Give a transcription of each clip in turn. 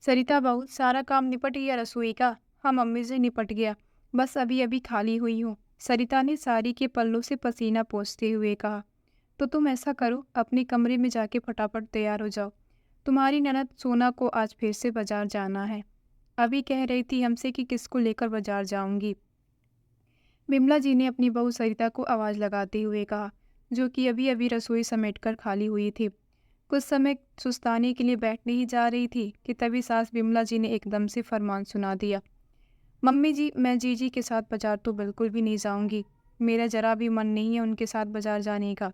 सरिता बहू, सारा काम निपट गया रसोई का? हाँ मम्मी से निपट गया। बस अभी अभी खाली हुई हूँ। सरिता ने साड़ी के पल्लों से पसीना पोंछते हुए कहा। तो तुम ऐसा करो, अपने कमरे में जाके फटाफट तैयार हो जाओ। तुम्हारी ननद सोना को आज फिर से बाजार जाना है। अभी कह रही थी हमसे कि किसको लेकर बाजार जाऊंगी। बिमला जी ने अपनी बहू सरिता को आवाज लगाते हुए कहा, जो कि अभी अभी रसोई समेटकर खाली हुई थी। कुछ समय सुस्ताने के लिए बैठने ही जा रही थी कि तभी सास बिमला जी ने एकदम से फरमान सुना दिया। मम्मी जी, मैं जीजी के साथ बाजार तो बिल्कुल भी नहीं जाऊंगी। मेरा जरा भी मन नहीं है उनके साथ बाजार जाने का।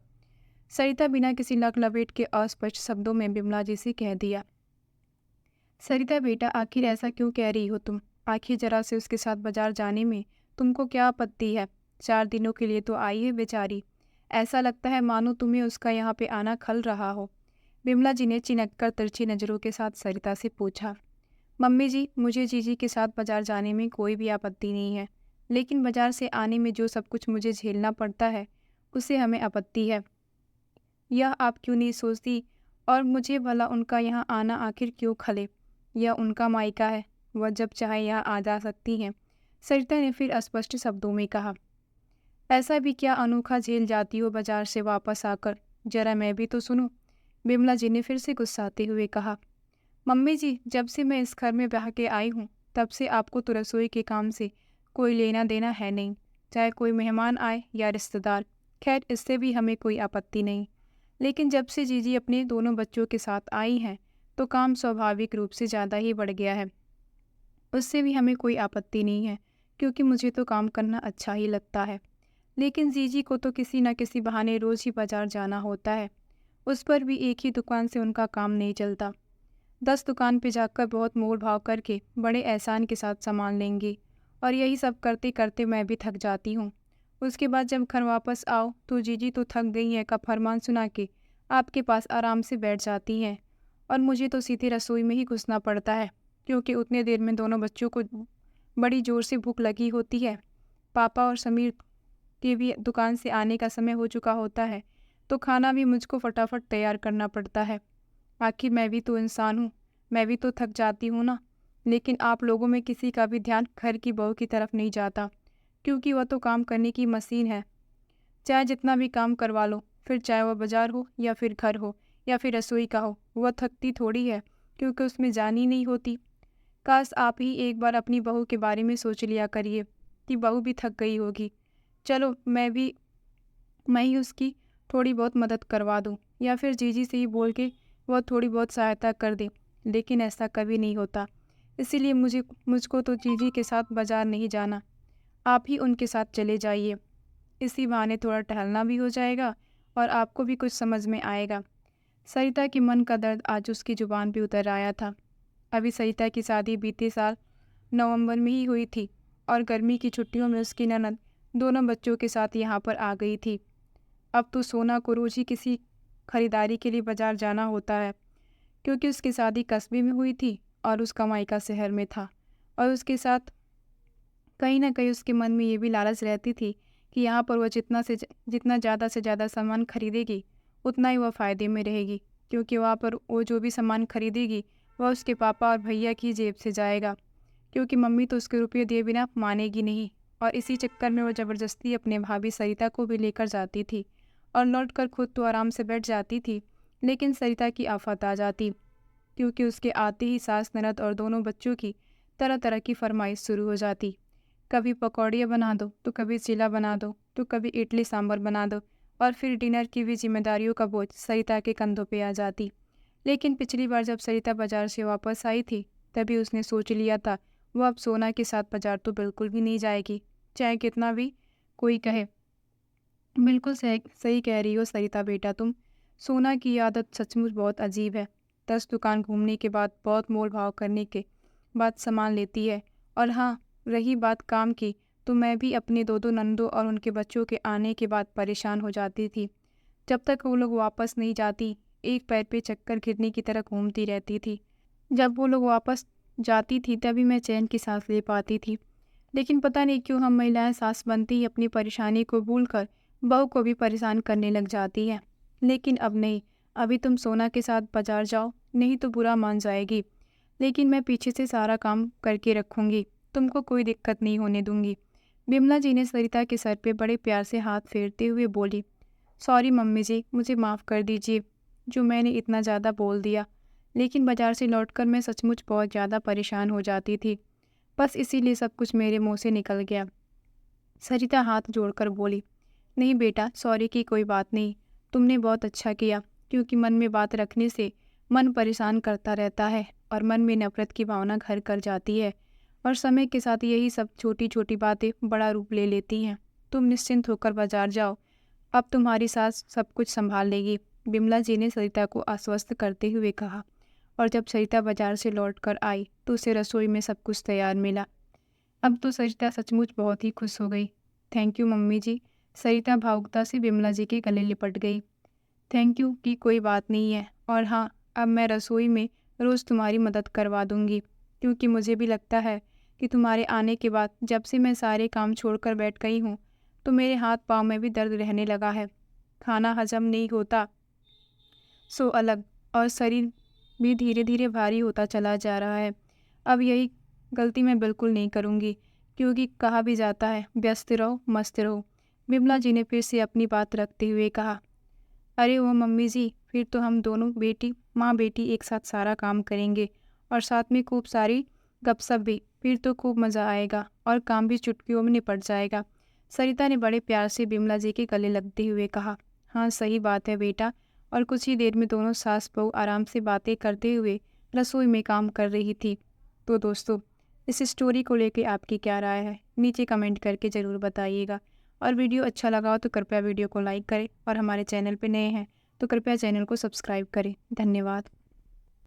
सरिता बिना किसी लग लपेट के अस्पष्ट शब्दों में बिमला जी से कह दिया। सरिता बेटा, आखिर ऐसा क्यों कह रही हो तुम? आखिर जरा से उसके साथ बाजार जाने में तुमको क्या आपत्ति है? 4 दिनों के लिए तो आई है बेचारी। ऐसा लगता है मानो तुम्हें उसका यहाँ पे आना खल रहा हो। बिमला जी ने चिनककर तिरछी नजरों के साथ सरिता से पूछा। मम्मी जी, मुझे जीजी के साथ बाजार जाने में कोई भी आपत्ति नहीं है, लेकिन बाजार से आने में जो सब कुछ मुझे झेलना पड़ता है उससे हमें आपत्ति है। यह आप क्यों नहीं सोचती? और मुझे भला उनका यहाँ आना आखिर क्यों खले? यह उनका मायका है, वह जब चाहे यहाँ आ जा सकती हैं। सरिता ने फिर अस्पष्ट शब्दों में कहा। ऐसा भी क्या अनोखा झेल जाती हो बाजार से वापस आकर? जरा मैं भी तो सुनूं। बिमला जी ने फिर से गुस्साते हुए कहा। मम्मी जी, जब से मैं इस घर में ब्याह के आई हूँ तब से आपको तो रसोई के काम से कोई लेना देना है नहीं, चाहे कोई मेहमान आए या रिश्तेदार। खैर, इससे भी हमें कोई आपत्ति नहीं, लेकिन जब से जीजी अपने दोनों बच्चों के साथ आई हैं तो काम स्वाभाविक रूप से ज़्यादा ही बढ़ गया है। उससे भी हमें कोई आपत्ति नहीं है, क्योंकि मुझे तो काम करना अच्छा ही लगता है। लेकिन जीजी को तो किसी न किसी बहाने रोज़ ही बाजार जाना होता है। उस पर भी एक ही दुकान से उनका काम नहीं चलता। 10 दुकान पे जाकर बहुत मोल भाव करके बड़े एहसान के साथ सामान लेंगी, और यही सब करते करते मैं भी थक जाती हूँ। उसके बाद जब घर वापस आओ तो जीजी तो थक गई है का फरमान सुना के आपके पास आराम से बैठ जाती हैं, और मुझे तो सीधे रसोई में ही घुसना पड़ता है, क्योंकि उतने देर में दोनों बच्चों को बड़ी ज़ोर से भूख लगी होती है। पापा और समीर के भी दुकान से आने का समय हो चुका होता है, तो खाना भी मुझको फटाफट तैयार करना पड़ता है। आखिर मैं भी तो इंसान हूँ, मैं भी तो थक जाती हूँ ना। लेकिन आप लोगों में किसी का भी ध्यान घर की बहू की तरफ नहीं जाता, क्योंकि वह तो काम करने की मशीन है। चाहे जितना भी काम करवा लो, फिर चाहे वह बाजार हो या फिर घर हो या फिर रसोई का हो, वह थकती थोड़ी है, क्योंकि उसमें जान ही नहीं होती। काश आप ही एक बार अपनी बहू के बारे में सोच लिया करिए कि बहू भी थक गई होगी। चलो, मैं ही उसकी थोड़ी बहुत मदद करवा दूँ, या फिर जीजी से ही बोल के वह थोड़ी बहुत सहायता कर दे। लेकिन ऐसा कभी नहीं होता, इसीलिए मुझको तो जीजी के साथ बाजार नहीं जाना। आप ही उनके साथ चले जाइए। इसी बहाने थोड़ा टहलना भी हो जाएगा और आपको भी कुछ समझ में आएगा। सरिता के मन का दर्द आज उसकी जुबान पे उतर आया था। अभी सरिता की शादी बीते साल नवंबर में ही हुई थी, और गर्मी की छुट्टियों में उसकी ननद दोनों बच्चों के साथ यहाँ पर आ गई थी। अब तो सोना को रोज ही किसी खरीदारी के लिए बाजार जाना होता है, क्योंकि उसकी शादी कस्बे में हुई थी और उसका मायका शहर में था। और उसके साथ कहीं ना कहीं उसके मन में ये भी लालच रहती थी कि यहाँ पर वह जितना ज़्यादा से ज़्यादा सामान खरीदेगी उतना ही वह फ़ायदे में रहेगी, क्योंकि वहाँ पर वो जो भी सामान खरीदेगी वह उसके पापा और भैया की जेब से जाएगा, क्योंकि मम्मी तो उसके रुपये दिए बिना मानेगी नहीं। और इसी चक्कर में वह ज़बरदस्ती अपने भाभी सरिता को भी लेकर जाती थी, और लौट कर खुद तो आराम से बैठ जाती थी, लेकिन सरिता की आफत आ जाती, क्योंकि उसके आते ही सास ननद और दोनों बच्चों की तरह तरह की फरमाइश शुरू हो जाती। कभी पकौड़ियाँ बना दो, तो कभी चिला बना दो, तो कभी इडली सांभर बना दो, और फिर डिनर की भी जिम्मेदारियों का बोझ सरिता के कंधों पे आ जाती। लेकिन पिछली बार जब सरिता बाजार से वापस आई थी तभी उसने सोच लिया था वह अब सोना के साथ बाजार तो बिल्कुल भी नहीं जाएगी, चाहे कितना भी कोई कहे। बिल्कुल सही सही कह रही हो सरिता बेटा तुम। सोना की ये आदत सचमुच बहुत अजीब है। 10 दुकान घूमने के बाद, बहुत मोल भाव करने के बाद सामान लेती है। और हाँ, रही बात काम की, तो मैं भी अपने दो दो नंदों और उनके बच्चों के आने के बाद परेशान हो जाती थी। जब तक वो लोग वापस नहीं जाती, एक पैर पे चक्कर गिरने की तरह घूमती रहती थी। जब वो लोग वापस जाती थी तभी मैं चैन की सांस ले पाती थी। लेकिन पता नहीं क्यों हम महिलाएं सास बनते ही अपनी परेशानी को भूलकर बहू को भी परेशान करने लग जाती हैं। लेकिन अब नहीं, अभी तुम सोना के साथ बाजार जाओ, नहीं तो बुरा मान जाएगी। लेकिन मैं पीछे से सारा काम करके रखूँगी, तुमको कोई दिक्कत नहीं होने दूँगी। बिमला जी ने सरिता के सर पे बड़े प्यार से हाथ फेरते हुए बोली, सॉरी मम्मी जी, मुझे माफ़ कर दीजिए जो मैंने इतना ज़्यादा बोल दिया। लेकिन बाज़ार से लौटकर मैं सचमुच बहुत ज़्यादा परेशान हो जाती थी। बस इसीलिए सब कुछ मेरे मुँह से निकल गया। सरिता हाथ जोड़कर बोली, नहीं बेटा, सॉरी की कोई बात नहीं। तुमने बहुत अच्छा किया, क्योंकि मन में बात रखने से मन परेशान करता रहता है और मन में नफ़रत की भावना घर कर जाती है और समय के साथ यही सब छोटी छोटी बातें बड़ा रूप ले लेती हैं। तुम निश्चिंत होकर बाजार जाओ, अब तुम्हारी सास सब कुछ संभाल लेगी, बिमला जी ने सरिता को आश्वस्त करते हुए कहा। और जब सरिता बाजार से लौटकर आई तो उसे रसोई में सब कुछ तैयार मिला। अब तो सरिता सचमुच बहुत ही खुश हो गई। थैंक यू मम्मी जी, सरिता भावुकता से बिमला जी के गले लिपट गई। थैंक यू की कोई बात नहीं है, और हाँ, अब मैं रसोई में रोज़ तुम्हारी मदद करवा दूंगी, क्योंकि मुझे भी लगता है कि तुम्हारे आने के बाद जब से मैं सारे काम छोड़कर बैठ गई हूँ तो मेरे हाथ पाँव में भी दर्द रहने लगा है। खाना हजम नहीं होता सो अलग, और शरीर भी धीरे धीरे भारी होता चला जा रहा है। अब यही गलती मैं बिल्कुल नहीं करूँगी, क्योंकि कहा भी जाता है व्यस्त रहो मस्त रहो। बिमला जी ने फिर से अपनी बात रखते हुए कहा, अरे वो मम्मी जी, फिर तो हम दोनों माँ बेटी एक साथ सारा काम करेंगे और साथ में खूब सारी गपशप भी। फिर तो खूब मज़ा आएगा और काम भी चुटकियों में निपट जाएगा। सरिता ने बड़े प्यार से बिमला जी के गले लगते हुए कहा, हाँ सही बात है बेटा। और कुछ ही देर में दोनों सास बहू आराम से बातें करते हुए रसोई में काम कर रही थी। तो दोस्तों, इस स्टोरी को लेके आपकी क्या राय है, नीचे कमेंट करके ज़रूर बताइएगा। और वीडियो अच्छा लगा हो तो कृपया वीडियो को लाइक करें, और हमारे चैनल पर नए हैं तो कृपया चैनल को सब्सक्राइब करें। धन्यवाद।